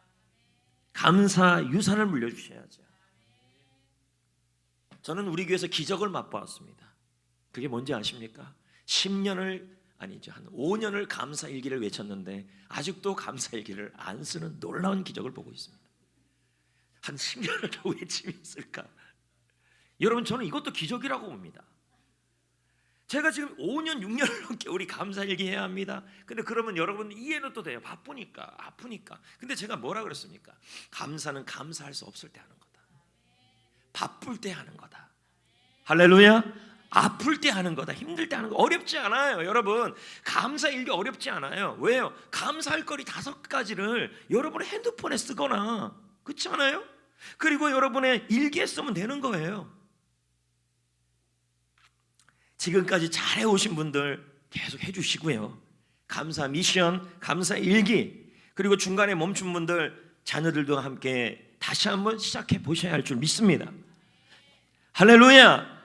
감사 유산을 물려주셔야죠. 저는 우리 교회에서 기적을 맛보았습니다. 그게 뭔지 아십니까? 10년을 아니죠, 한 5년을 감사일기를 외쳤는데 아직도 감사일기를 안 쓰는 놀라운 기적을 보고 있습니다. 한 10년을 더 외침이 있을까? 여러분, 저는 이것도 기적이라고 봅니다. 제가 지금 5년 6년을 넘게 우리 감사일기 해야 합니다. 근데 그러면 여러분 이해는 또 돼요. 바쁘니까, 아프니까. 근데 제가 뭐라 그랬습니까? 감사는 감사할 수 없을 때 하는 거다. 바쁠 때 하는 거다. 할렐루야. 아플 때 하는 거다. 힘들 때 하는 거. 어렵지 않아요. 여러분, 감사일기 어렵지 않아요. 왜요? 감사할 거리 5가지를 여러분의 핸드폰에 쓰거나, 그렇지 않아요? 그리고 여러분의 일기에 쓰면 되는 거예요. 지금까지 잘해오신 분들 계속 해주시고요. 감사 미션, 감사 일기, 그리고 중간에 멈춘 분들 자녀들도 함께 다시 한번 시작해 보셔야 할 줄 믿습니다. 할렐루야.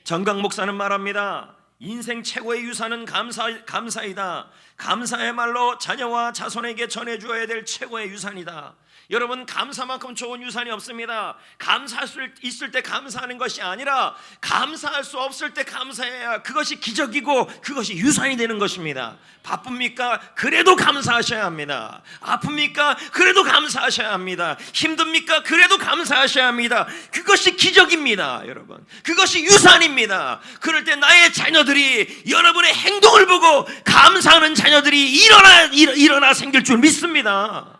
정강 목사는 말합니다. 인생 최고의 유산은 감사이다. 감사야말로 자녀와 자손에게 전해주어야 될 최고의 유산이다. 여러분, 감사만큼 좋은 유산이 없습니다. 감사할 수 있을 때 감사하는 것이 아니라 감사할 수 없을 때 감사해야 그것이 기적이고 그것이 유산이 되는 것입니다. 바쁩니까? 그래도 감사하셔야 합니다. 아픕니까? 그래도 감사하셔야 합니다. 힘듭니까? 그래도 감사하셔야 합니다. 그것이 기적입니다. 여러분, 그것이 유산입니다. 그럴 때 나의 자녀들이 여러분의 행동을 보고 감사하는 자녀들이 일어나 생길 줄 믿습니다.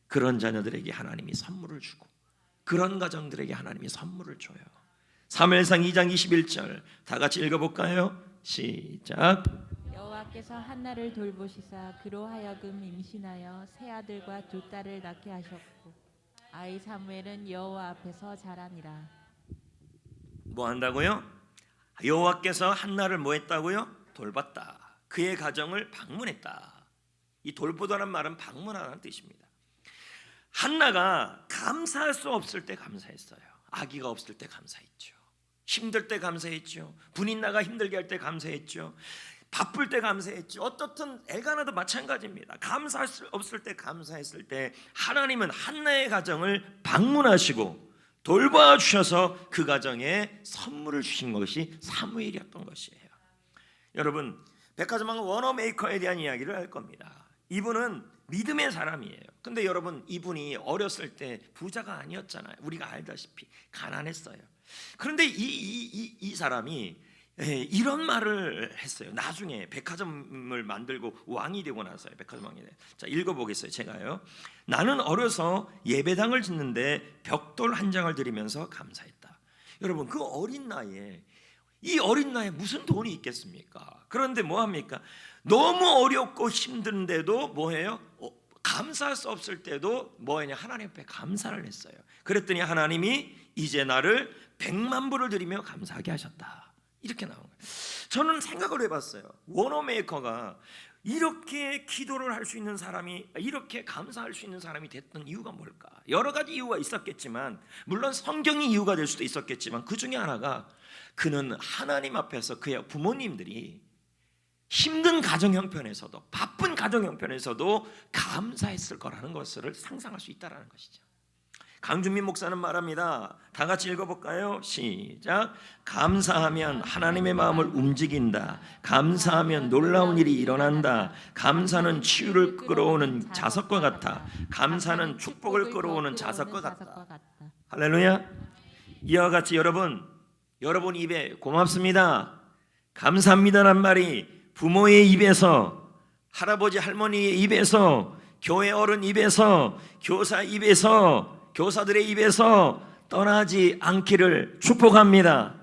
그런 자녀들에게 하나님이 선물을 주고, 그런 가정들에게 하나님이 선물을 줘요. 사무엘상 2장 21절 다 같이 읽어볼까요? 시작. 여호와께서 한나를 돌보시사 그로 하여금 임신하여 세 아들과 두 딸을 낳게 하셨고, 아이 사무엘은 여호와 앞에서 자라니라. 뭐 한다고요? 여호와께서 한나를 뭐 했다고요? 돌봤다. 그의 가정을 방문했다. 이 돌보다는 말은 방문하라는 뜻입니다. 한나가 감사할 수 없을 때 감사했어요. 아기가 없을 때 감사했죠. 힘들 때 감사했죠. 분인나가 힘들게 할 때 감사했죠. 바쁠 때 감사했죠. 어떻든 엘가나도 마찬가지입니다. 감사할 수 없을 때 감사했을 때 하나님은 한나의 가정을 방문하시고 돌봐 주셔서 그 가정에 선물을 주신 것이 사무엘이었던 것이에요. 여러분, 백화점왕 워너메이커에 대한 이야기를 할 겁니다. 이분은 믿음의 사람이에요. 근데 여러분, 이분이 어렸을 때 부자가 아니었잖아요. 우리가 알다시피 가난했어요. 그런데 이 사람이 이런 말을 했어요. 나중에 백화점을 만들고 왕이 되고 나서요. 백화점 왕이 돼. 자, 읽어보겠어요. 제가요. 나는 어려서 예배당을 짓는데 벽돌 한 장을 드리면서 감사했다. 여러분, 그 어린 나이에, 이 어린 나이에 무슨 돈이 있겠습니까? 그런데 뭐 합니까? 너무 어렵고 힘든데도 뭐해요? 감사할 수 없을 때도 뭐했냐? 하나님 앞에 감사를 했어요. 그랬더니 하나님이 이제 나를 100만 불을 드리며 감사하게 하셨다. 이렇게 나온 거예요. 저는 생각을 해봤어요. 워너메이커가 이렇게 기도를 할 수 있는 사람이, 이렇게 감사할 수 있는 사람이 됐던 이유가 뭘까? 여러 가지 이유가 있었겠지만, 물론 성경이 이유가 될 수도 있었겠지만, 그 중에 하나가 그는 하나님 앞에서 그의 부모님들이 힘든 가정 형편에서도, 바쁜 가정 형편에서도 감사했을 거라는 것을 상상할 수 있다는 것이죠. 강준민 목사는 말합니다. 다 같이 읽어볼까요? 시작. 감사하면 하나님의 마음을 움직인다. 감사하면 놀라운 일이 일어난다. 감사는 치유를 끌어오는 자석과 같아. 감사는 축복을 끌어오는 자석과 같다. 할렐루야. 이와 같이 여러분 입에 고맙습니다, 감사합니다란 말이 부모의 입에서, 할아버지 할머니의 입에서, 교회 어른 입에서, 교사 입에서, 교사들의 입에서 떠나지 않기를 축복합니다.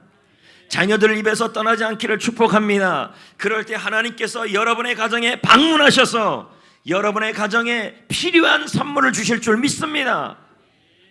자녀들 입에서 떠나지 않기를 축복합니다. 그럴 때 하나님께서 여러분의 가정에 방문하셔서 여러분의 가정에 필요한 선물을 주실 줄 믿습니다.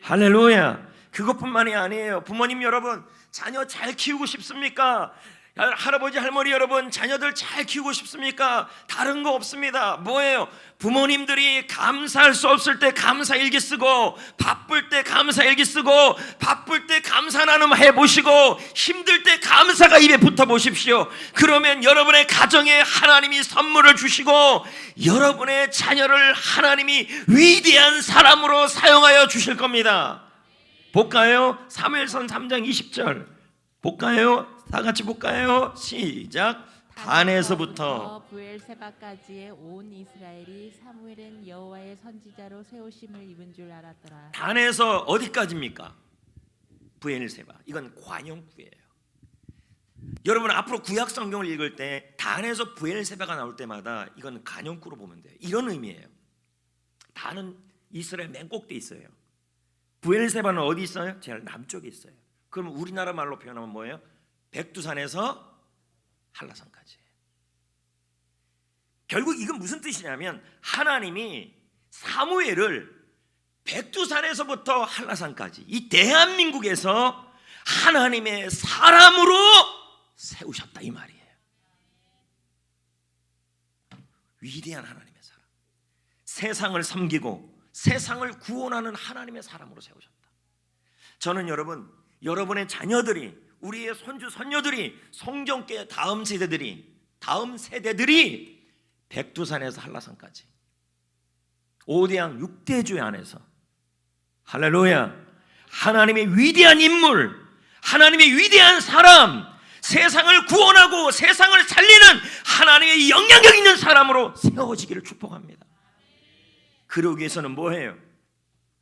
할렐루야. 그것뿐만이 아니에요. 부모님 여러분, 자녀 잘 키우고 싶습니까? 할아버지 할머니 여러분, 자녀들 잘 키우고 싶습니까? 다른 거 없습니다. 뭐예요? 부모님들이 감사할 수 없을 때 감사일기 쓰고, 바쁠 때 감사일기 쓰고, 바쁠 때 감사 나눔 해보시고, 힘들 때 감사가 입에 붙어 보십시오. 그러면 여러분의 가정에 하나님이 선물을 주시고, 여러분의 자녀를 하나님이 위대한 사람으로 사용하여 주실 겁니다. 볼까요? 사무엘상 3장 20절 볼까요? 다 같이 볼까요? 시작. 단에서부터 부엘세바까지의 온 이스라엘이 사무엘은 여호와의 선지자로 세우심을 입은 줄 알았더라. 단에서 어디까지입니까? 부엘세바. 이건 관용구예요. 여러분 앞으로 구약 성경을 읽을 때 단에서 부엘세바가 나올 때마다 이건 관용구로 보면 돼요. 이런 의미예요. 단은 이스라엘 맨 꼭대에 있어요. 부엘세바는 어디 있어요? 제일 남쪽에 있어요. 그럼 우리나라 말로 표현하면 뭐예요? 백두산에서 한라산까지. 결국 이건 무슨 뜻이냐면 하나님이 사무엘을 백두산에서부터 한라산까지 이 대한민국에서 하나님의 사람으로 세우셨다, 이 말이에요. 위대한 하나님의 사람, 세상을 섬기고 세상을 구원하는 하나님의 사람으로 세우셨다. 저는 여러분의 자녀들이, 우리의 손주 손녀들이, 성경계 다음 세대들이 백두산에서 한라산까지 5대양 6대주의 안에서, 할렐루야, 하나님의 위대한 인물, 하나님의 위대한 사람, 세상을 구원하고 세상을 살리는 하나님의 영향력 있는 사람으로 세워지기를 축복합니다. 그러기 위해서는 뭐예요?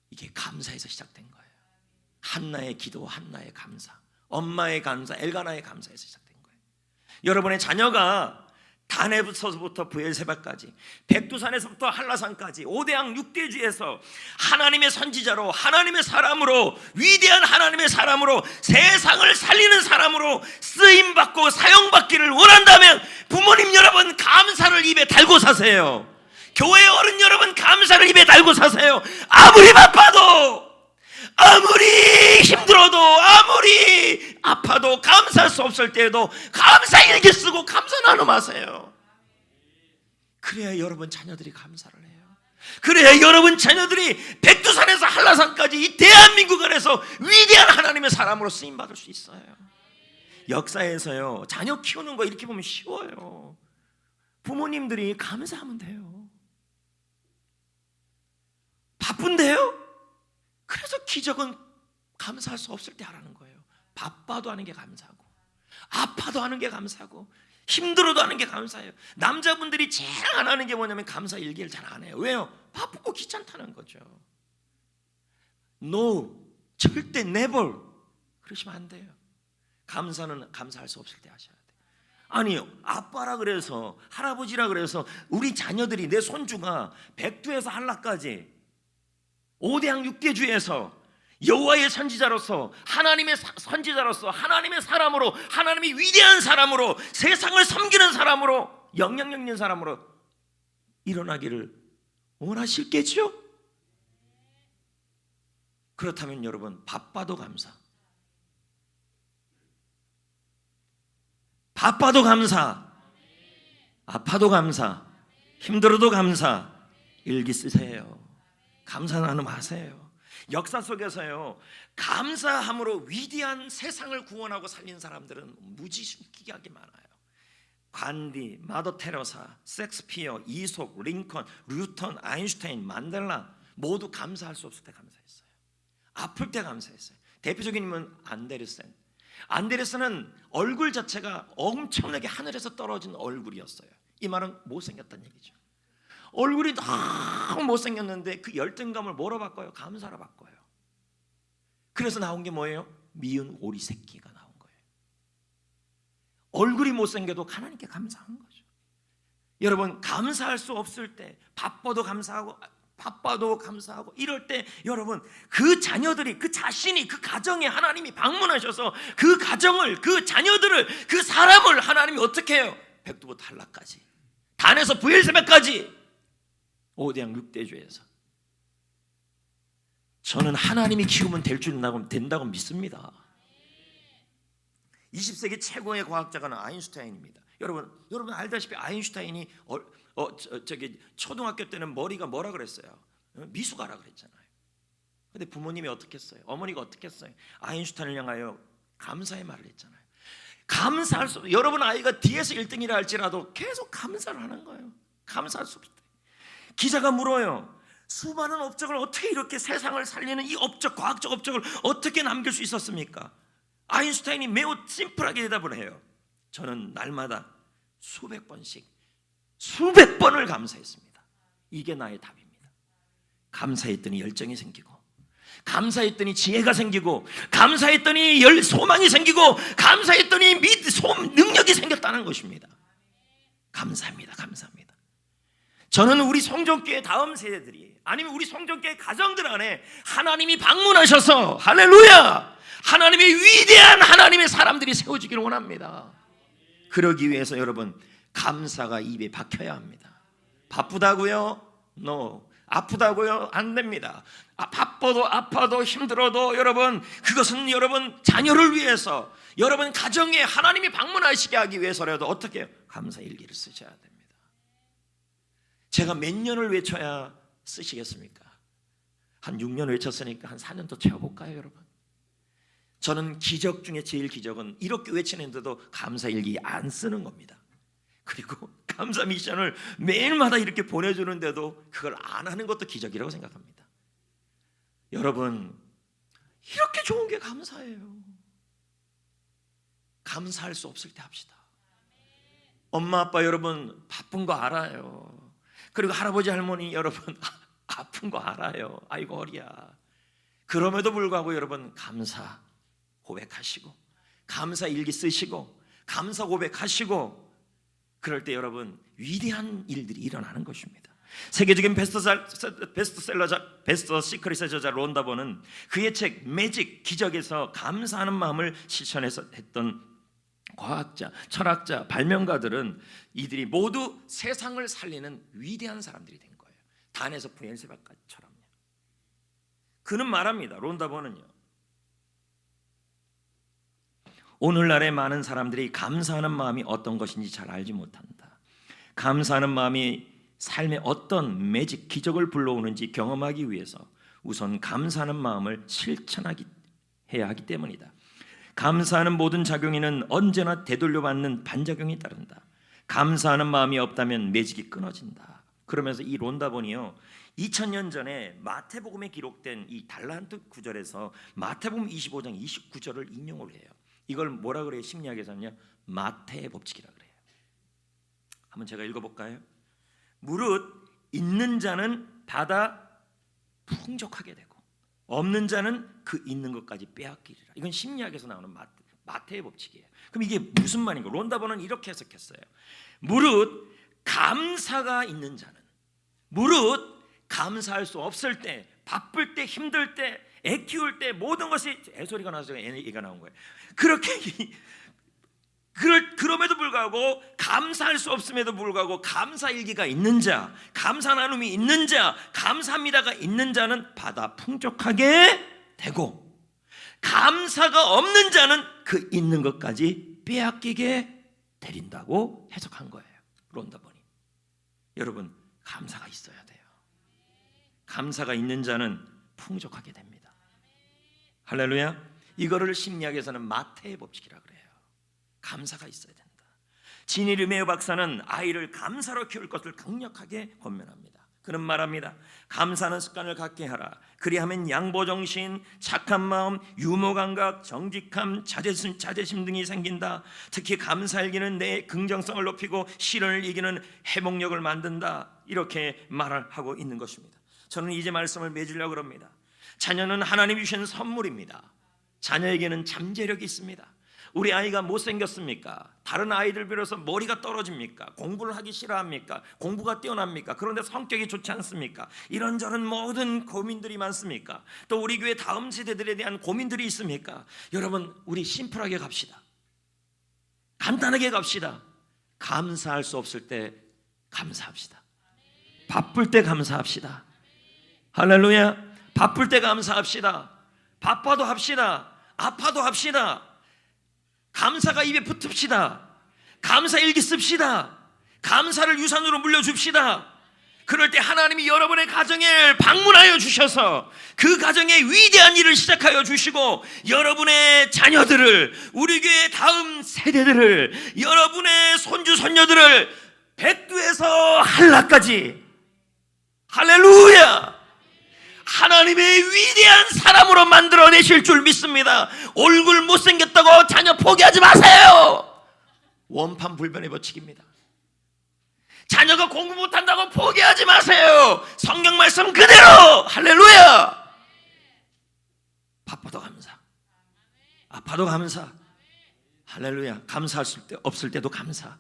이게 감사에서 시작된 거예요. 한나의 기도, 한나의 감사, 엄마의 감사, 엘가나의 감사에서 시작된 거예요. 여러분의 자녀가 단에서부터 부엘세바까지, 백두산에서부터 한라산까지 5대양 6대주에서 하나님의 선지자로, 하나님의 사람으로, 위대한 하나님의 사람으로, 세상을 살리는 사람으로 쓰임받고 사용받기를 원한다면 부모님 여러분 감사를 입에 달고 사세요. 교회 어른 여러분 감사를 입에 달고 사세요. 아무리 바빠도, 아무리 힘들어도, 아무리 아파도, 감사할 수 없을 때에도 감사일기 쓰고 감사 나눔하세요. 그래야 여러분 자녀들이 감사를 해요. 그래야 여러분 자녀들이 백두산에서 한라산까지 이 대한민국 안에서 위대한 하나님의 사람으로 쓰임받을 수 있어요. 역사에서요, 자녀 키우는 거 이렇게 보면 쉬워요. 부모님들이 감사하면 돼요. 바쁜데요? 그래서 기적은 감사할 수 없을 때 하라는 거예요. 바빠도 하는 게 감사하고, 아파도 하는 게 감사하고, 힘들어도 하는 게 감사해요. 남자분들이 제일 안 하는 게 뭐냐면 감사 일기를 잘 안 해요. 왜요? 바쁘고 귀찮다는 거죠. No, 절대 never 그러시면 안 돼요. 감사는 감사할 수 없을 때 하셔야 돼요. 아니 아빠라 그래서 할아버지라 그래서 우리 자녀들이 내 손주가 백두에서 한라까지 5대양 6대주에서 여호와의 선지자로서 하나님의 선지자로서 하나님의 사람으로 하나님의 위대한 사람으로 세상을 섬기는 사람으로 영향력 있는 사람으로 일어나기를 원하실겠죠? 그렇다면 여러분 바빠도 감사, 바빠도 감사, 아파도 감사, 힘들어도 감사. 일기 쓰세요. 감사 나눔하세요. 역사 속에서요 감사함으로 위대한 세상을 구원하고 살린 사람들은 무지막지하게 많아요. 간디, 마더 테레사, 섹스피어, 이솝, 링컨, 루턴, 아인슈타인, 만델라 모두 감사할 수 없을 때 감사했어요. 아플 때 감사했어요. 대표적인 인물은 안데르센. 안데르센은 얼굴 자체가 엄청나게 하늘에서 떨어진 얼굴이었어요. 이 말은 못생겼다는 얘기죠. 얼굴이 너무 못생겼는데 그 열등감을 뭐로 바꿔요? 감사로 바꿔요. 그래서 나온 게 뭐예요? 미운 오리 새끼가 나온 거예요. 얼굴이 못생겨도 하나님께 감사한 거죠. 여러분 감사할 수 없을 때 바빠도 감사하고 이럴 때 여러분 그 자녀들이 그 자신이 그 가정에 하나님이 방문하셔서 그 가정을 그 자녀들을 그 사람을 하나님이 어떻게 해요? 백두부터 한라까지 단에서 브엘세바까지 5대양 6대주에서 저는 하나님이 키우면 된다고 믿습니다. 20세기 최고의 과학자가 아인슈타인입니다. 여러분 알다시피 아인슈타인이 초등학교 때는 머리가 뭐라 그랬어요? 미숙아라 그랬잖아요. 근데 부모님이 어떻게 했어요? 어머니가 어떻게 했어요? 아인슈타인을 향하여 감사의 말을 했잖아요. 감사할 수, 여러분 아이가 뒤에서 1등이라 할지라도 계속 감사를 하는 거예요. 감사할 수 없을 때 기자가 물어요. 수많은 업적을 어떻게 이렇게 세상을 살리는 이 업적, 과학적 업적을 어떻게 남길 수 있었습니까? 아인슈타인이 매우 심플하게 대답을 해요. 저는 날마다 수백 번을 감사했습니다. 이게 나의 답입니다. 감사했더니 열정이 생기고, 감사했더니 지혜가 생기고, 감사했더니 소망이 생기고, 감사했더니 능력이 생겼다는 것입니다. 감사합니다. 저는 우리 성전교회 다음 세대들이 아니면 우리 성전교회 가정들 안에 하나님이 방문하셔서 할렐루야 하나님의 위대한 하나님의 사람들이 세워지기를 원합니다. 그러기 위해서 여러분 감사가 입에 박혀야 합니다. 바쁘다고요? No. 아프다고요? 안 됩니다. 바빠도 아파도 힘들어도 여러분 그것은 여러분 자녀를 위해서 여러분 가정에 하나님이 방문하시게 하기 위해서라도 어떻게 해요? 감사 일기를 쓰셔야 됩니다. 제가 몇 년을 외쳐야 쓰시겠습니까? 한 6년 외쳤으니까 한 4년 더 채워볼까요 여러분? 저는 기적 중에 제일 기적은 이렇게 외치는데도 감사일기 안 쓰는 겁니다. 그리고 감사 미션을 매일마다 이렇게 보내주는데도 그걸 안 하는 것도 기적이라고 생각합니다. 여러분 이렇게 좋은 게 감사예요. 감사할 수 없을 때 합시다. 엄마 아빠 여러분 바쁜 거 알아요. 그리고 할아버지 할머니 여러분 아픈 거 알아요. 아이고 어리야. 그럼에도 불구하고 여러분 감사 고백하시고 감사 일기 쓰시고 감사 고백하시고 그럴 때 여러분 위대한 일들이 일어나는 것입니다. 세계적인 베스트 시크릿의 저자 론다 번은 그의 책 매직 기적에서 감사하는 마음을 실천해서 했던 과학자, 철학자, 발명가들은 이들이 모두 세상을 살리는 위대한 사람들이 된 거예요. 단에서 브엘세바까지처럼요. 그는 말합니다. 론다 번은요. 오늘날의 많은 사람들이 감사하는 마음이 어떤 것인지 잘 알지 못한다. 감사하는 마음이 삶에 어떤 매직 기적을 불러오는지 경험하기 위해서 우선 감사하는 마음을 실천해야 하기 때문이다. 감사하는 모든 작용에는 언제나 되돌려받는 반작용이 따른다. 감사하는 마음이 없다면 매직이 끊어진다. 그러면서 이 론다본이요 2000년 전에 마태복음에 기록된 이 달란트 구절에서 마태복음 25장 29절을 인용을 해요. 이걸 뭐라 그래요? 심리학에서는요 마태의 법칙이라 그래요. 한번 제가 읽어볼까요? 무릇 있는 자는 받아 풍족하게 되고 없는 자는 그 있는 것까지 빼앗기리라. 이건 심리학에서 나오는 마태의 법칙이에요. 그럼 이게 무슨 말인가? 론다버는 이렇게 해석했어요. 무릇 감사가 있는 자는, 무릇 감사할 수 없을 때, 바쁠 때, 힘들 때, 애 키울 때 모든 것이 애소리가 나서 애가 나온 거예요. 그럼에도 불구하고 감사할 수 없음에도 불구하고 감사일기가 있는 자, 감사 나눔이 있는 자, 감사합니다가 있는 자는 받아 풍족하게 되고, 감사가 없는 자는 그 있는 것까지 빼앗기게 되린다고 해석한 거예요. 론다버니. 여러분, 감사가 있어야 돼요. 감사가 있는 자는 풍족하게 됩니다. 할렐루야. 이거를 심리학에서는 마태의 법칙이라 그래요. 감사가 있어야 된다. 지니 르메오 박사는 아이를 감사로 키울 것을 강력하게 권면합니다. 그는 말합니다. 감사하는 습관을 갖게 하라. 그리하면 양보정신, 착한 마음, 유머감각, 정직함, 자제심 등이 생긴다. 특히 감사일기는 내 긍정성을 높이고 시련을 이기는 회복력을 만든다. 이렇게 말을 하고 있는 것입니다. 저는 이제 말씀을 맺으려고 합니다. 자녀는 하나님이 주신 선물입니다. 자녀에게는 잠재력이 있습니다. 우리 아이가 못생겼습니까? 다른 아이들 비로소 머리가 떨어집니까? 공부를 하기 싫어합니까? 공부가 뛰어납니까? 그런데 성격이 좋지 않습니까? 이런저런 모든 고민들이 많습니까? 또 우리 교회 다음 세대들에 대한 고민들이 있습니까? 여러분, 우리 심플하게 갑시다. 간단하게 갑시다. 감사할 수 없을 때 감사합시다. 바쁠 때 감사합시다. 할렐루야. 바쁠 때 감사합시다. 바빠도 합시다. 아파도 합시다. 감사가 입에 붙읍시다. 감사일기 씁시다. 감사를 유산으로 물려줍시다. 그럴 때 하나님이 여러분의 가정에 방문하여 주셔서 그 가정에 위대한 일을 시작하여 주시고, 여러분의 자녀들을, 우리 교회의 다음 세대들을, 여러분의 손주 손녀들을 백두에서 한라까지, 할렐루야, 하나님의 위대한 사람으로 만들어내실 줄 믿습니다. 얼굴 못생겼다고 자녀 포기하지 마세요. 원판 불변의 법칙입니다. 자녀가 공부 못한다고 포기하지 마세요. 성경 말씀 그대로. 할렐루야. 바빠도 감사, 아파도 감사. 할렐루야. 감사할 때 없을 때도 감사.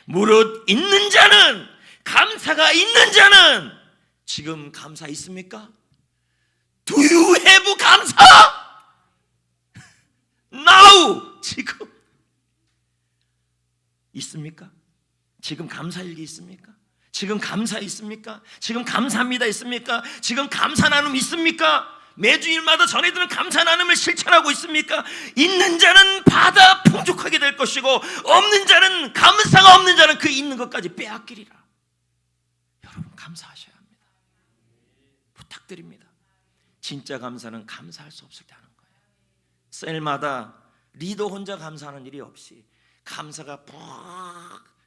무릇 있는 자는, 감사가 있는 자는, 지금 감사 있습니까? Do you have 감사? Now. 지금 있습니까? 지금 감사일기 있습니까? 지금 감사 있습니까? 지금 감사합니다 있습니까? 지금 감사 나눔 있습니까? 매주일마다 전해드리는 감사 나눔을 실천하고 있습니까? 있는 자는 받아 풍족하게 될 것이고, 없는 자는, 감사가 없는 자는 그 있는 것까지 빼앗기리라. 여러분, 감사하셔야 합니다. 부탁드립니다. 진짜 감사는 감사할 수 없을 때 하는 거예요. 셀마다 리더 혼자 감사하는 일이 없이 감사가 푹,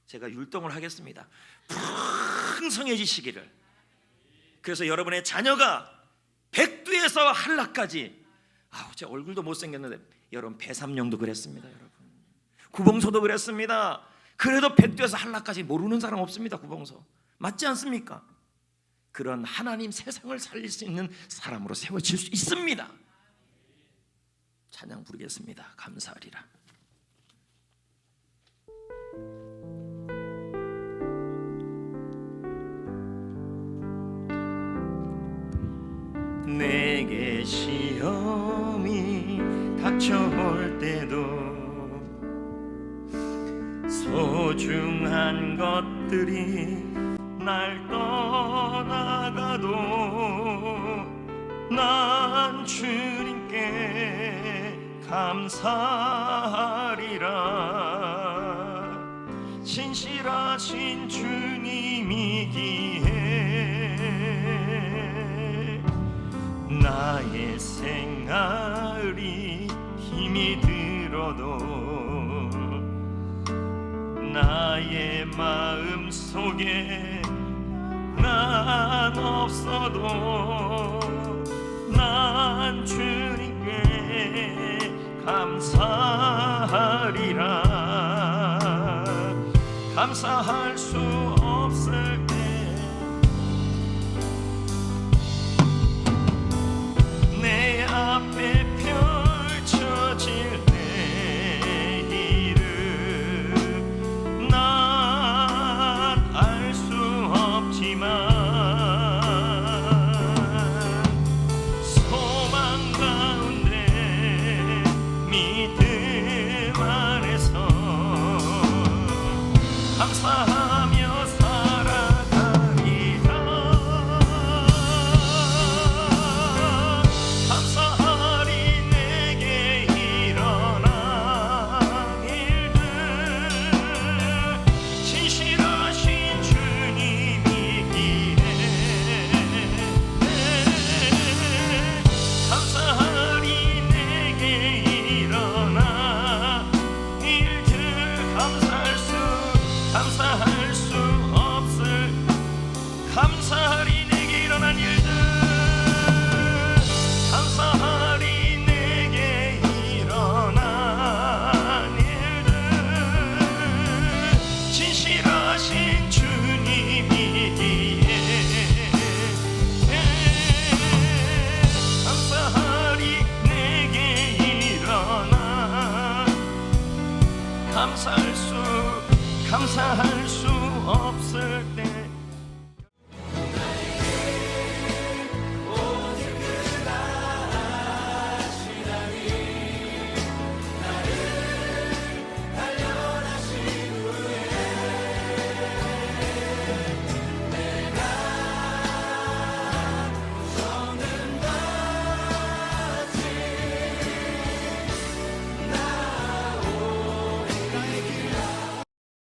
제가 율동을 하겠습니다. 풍성해지시기를. 그래서 여러분의 자녀가 백두에서 한라까지, 제 얼굴도 못생겼는데, 여러분 배삼룡도 그랬습니다. 여러분 구봉소도 그랬습니다. 그래도 백두에서 한라까지 모르는 사람 없습니다. 구봉소 맞지 않습니까? 그런 하나님 세상을 살릴 수 있는 사람으로 세워질 수 있습니다. 찬양 부르겠습니다. 감사하리라. 내게 시험이 닥쳐올 때도 소중한 것들이 날 떠나가도 난 주님께 감사하리라. 신실하신 주님이기에 나의 생활이 힘이 들어도, 나의 마음 속에 난 없어도, 난 주님께 감사하리라. 감사할 수